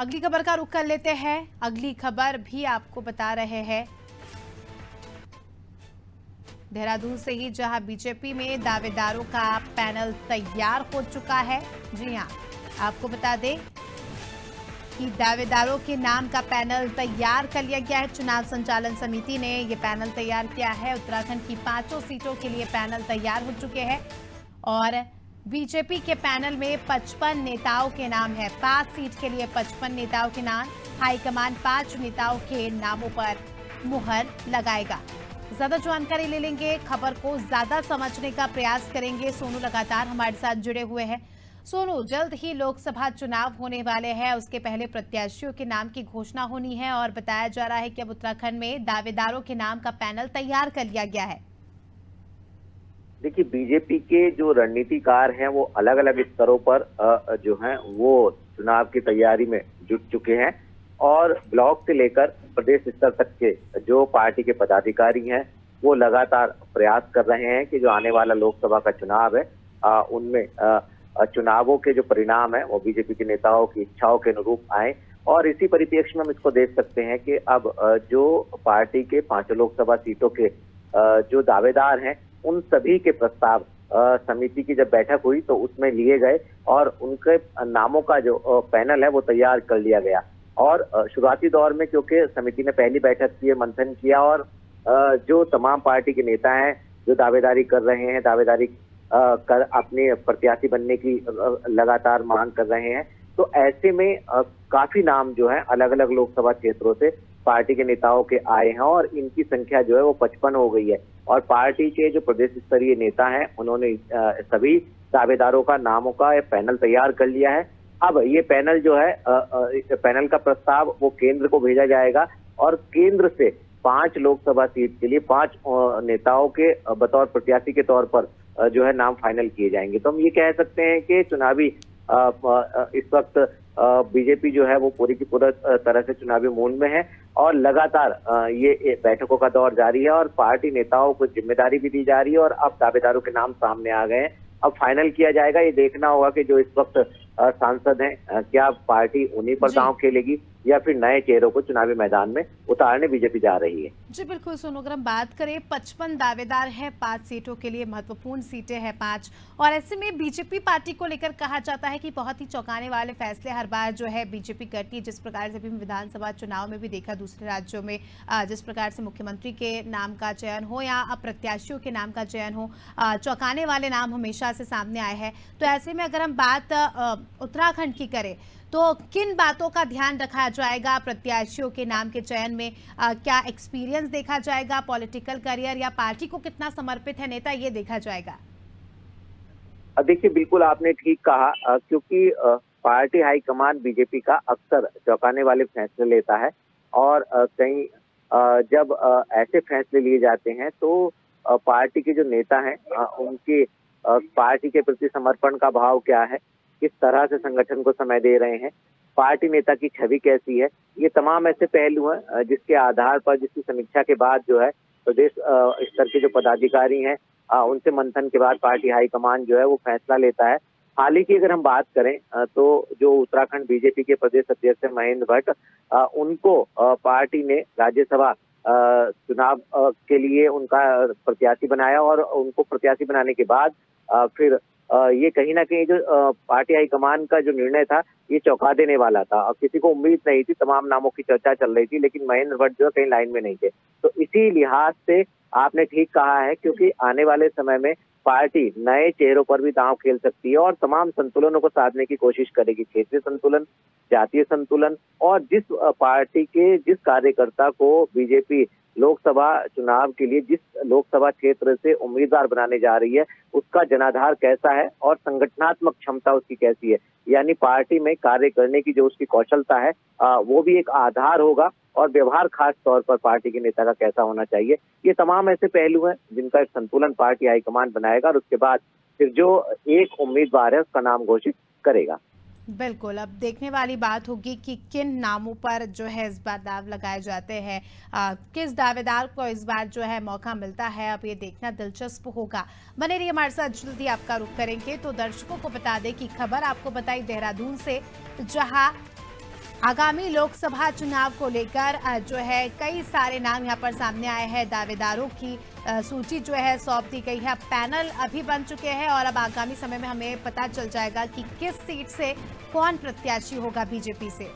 अगली खबर का रुख कर लेते हैं। अगली खबर भी आपको बता रहे हैं देहरादून से ही, जहां बीजेपी में दावेदारों का पैनल तैयार हो चुका है। जी हां, आपको बता दें कि दावेदारों के नाम का पैनल तैयार कर लिया गया है। चुनाव संचालन समिति ने यह पैनल तैयार किया है। उत्तराखंड की 5 सीटों के लिए पैनल तैयार हो चुके हैं और बीजेपी के पैनल में 55 नेताओं के नाम है। 5 सीट के लिए 55 नेताओं के नाम। हाईकमान 5 नेताओं के नामों पर मुहर लगाएगा। ज्यादा जानकारी ले लेंगे, खबर को ज्यादा समझने का प्रयास करेंगे। सोनू लगातार हमारे साथ जुड़े हुए हैं। सोनू, जल्द ही लोकसभा चुनाव होने वाले हैं, उसके पहले प्रत्याशियों के नाम की घोषणा होनी है और बताया जा रहा है कि अब उत्तराखंड में दावेदारों के नाम का पैनल तैयार कर लिया गया है। देखिए, बीजेपी के जो रणनीतिकार हैं वो अलग अलग स्तरों पर जो हैं वो चुनाव की तैयारी में जुट चुके हैं और ब्लॉक से लेकर प्रदेश स्तर तक के जो पार्टी के पदाधिकारी हैं वो लगातार प्रयास कर रहे हैं कि जो आने वाला लोकसभा का चुनाव है उनमें चुनावों के जो परिणाम है वो बीजेपी के नेताओं की इच्छाओं के अनुरूप आए। और इसी परिप्रेक्ष्य में हम इसको देख सकते हैं कि अब जो पार्टी के 5 लोकसभा सीटों के जो दावेदार हैं उन सभी के प्रस्ताव समिति की जब बैठक हुई तो उसमें लिए गए और उनके नामों का जो पैनल है वो तैयार कर लिया गया। और शुरुआती दौर में क्योंकि समिति ने पहली बैठक की, मंथन किया और जो तमाम पार्टी के नेता हैं जो दावेदारी कर रहे हैं, दावेदारी कर अपने प्रत्याशी बनने की लगातार मांग कर रहे हैं, तो ऐसे में काफी नाम जो है अलग अलग लोकसभा क्षेत्रों से पार्टी के नेताओं के आए हैं और इनकी संख्या जो है वो 55 हो गई है। और पार्टी के जो प्रदेश स्तरीय नेता हैं उन्होंने सभी दावेदारों का नामों का पैनल तैयार कर लिया है। अब ये पैनल जो है पैनल का प्रस्ताव वो केंद्र को भेजा जाएगा और केंद्र से 5 लोकसभा सीट के लिए 5 नेताओं के बतौर प्रत्याशी के तौर पर जो है नाम फाइनल किए जाएंगे। तो हम ये कह सकते हैं कि चुनावी इस वक्त बीजेपी जो है वो पूरी की पूरी तरह से चुनावी मूड में है और लगातार ये बैठकों का दौर जारी है और पार्टी नेताओं को जिम्मेदारी भी दी जा रही है और अब दावेदारों के नाम सामने आ गए हैं। अब फाइनल किया जाएगा। ये देखना होगा कि जो इस वक्त सांसद हैं क्या पार्टी उन्हीं पर दांव खेलेगी या फिर नए चेहरों को चुनावी मैदान में उतारने बीजेपी जा रही है। जी बिल्कुल सोनू, अगर हम बात करें 55 दावेदार हैं 5 सीटों के लिए, महत्वपूर्ण सीटें हैं 5 और ऐसे में बीजेपी पार्टी को लेकर कहा जाता है कि बहुत ही चौंकाने वाले फैसले हर बार जो है बीजेपी करती है। जिस प्रकार से भी विधानसभा चुनाव में भी देखा, दूसरे राज्यों में जिस प्रकार से मुख्यमंत्री के नाम का चयन हो या प्रत्याशियों के नाम का चयन हो, चौंकाने वाले नाम हमेशा से सामने आए हैं। तो ऐसे में अगर हम बात उत्तराखंड की करें तो किन बातों का ध्यान रखा जाएगा प्रत्याशियों के नाम के चयन में? क्या एक्सपीरियंस देखा जाएगा, पॉलिटिकल करियर, या पार्टी को कितना समर्पित है नेता, ये देखा जाएगा? देखिए, बिल्कुल आपने ठीक कहा क्योंकि पार्टी हाईकमान बीजेपी का अक्सर चौंकाने वाले फैसले लेता है और कहीं जब ऐसे फैसले लिए जाते हैं तो पार्टी के जो नेता हैं उनके पार्टी के प्रति समर्पण का भाव क्या है, किस तरह से संगठन को समय दे रहे हैं, पार्टी नेता की छवि कैसी है, ये तमाम ऐसे पहलू हैं जिसके आधार पर, जिसकी समीक्षा के बाद जो है प्रदेश स्तर के जो पदाधिकारी हैं उनसे मंथन के बाद पार्टी हाईकमान जो है वो फैसला लेता है। हाल ही की अगर हम बात करें तो जो उत्तराखंड बीजेपी के प्रदेश अध्यक्ष हैं महेंद्र भट्ट, उनको पार्टी ने राज्यसभा चुनाव के लिए उनका प्रत्याशी बनाया और उनको प्रत्याशी बनाने के बाद फिर ये कहीं ना कहीं जो पार्टी हाईकमान का जो निर्णय था ये चौंका देने वाला था और किसी को उम्मीद नहीं थी। तमाम नामों की चर्चा चल रही थी लेकिन महेंद्र भट्ट जो है कहीं लाइन में नहीं थे। तो इसी लिहाज से आपने ठीक कहा है क्योंकि आने वाले समय में पार्टी नए चेहरों पर भी दांव खेल सकती है और तमाम संतुलनों को साधने की कोशिश करेगी, क्षेत्रीय संतुलन, जातीय संतुलन, और जिस पार्टी के जिस कार्यकर्ता को बीजेपी लोकसभा चुनाव के लिए जिस लोकसभा क्षेत्र से उम्मीदवार बनाने जा रही है उसका जनाधार कैसा है और संगठनात्मक क्षमता उसकी कैसी है, यानी पार्टी में कार्य करने की जो उसकी कौशलता है वो भी एक आधार होगा और व्यवहार खास तौर पर पार्टी के नेता का कैसा होना चाहिए। ये तमाम ऐसे पहलू हैं जिनका एक संतुलन पार्टी हाईकमान बनाएगा और उसके बाद फिर जो एक उम्मीदवार है उसका नाम घोषित करेगा। बिल्कुल, अब देखने वाली बात होगी कि किन नामों पर जो है इस बार दाव लगाए जाते हैं, किस दावेदार को इस बार जो है मौका मिलता है। अब ये देखना दिलचस्प होगा। बने रहिए हमारे साथ, जल्दी आपका रुख करेंगे। तो दर्शकों को बता दें कि खबर आपको बताई देहरादून से, जहां आगामी लोकसभा चुनाव को लेकर जो है कई सारे नाम यहां पर सामने आए हैं। दावेदारों की सूची जो है सौंप दी गई है। पैनल अभी बन चुके हैं और अब आगामी समय में हमें पता चल जाएगा कि किस सीट से कौन प्रत्याशी होगा बीजेपी से।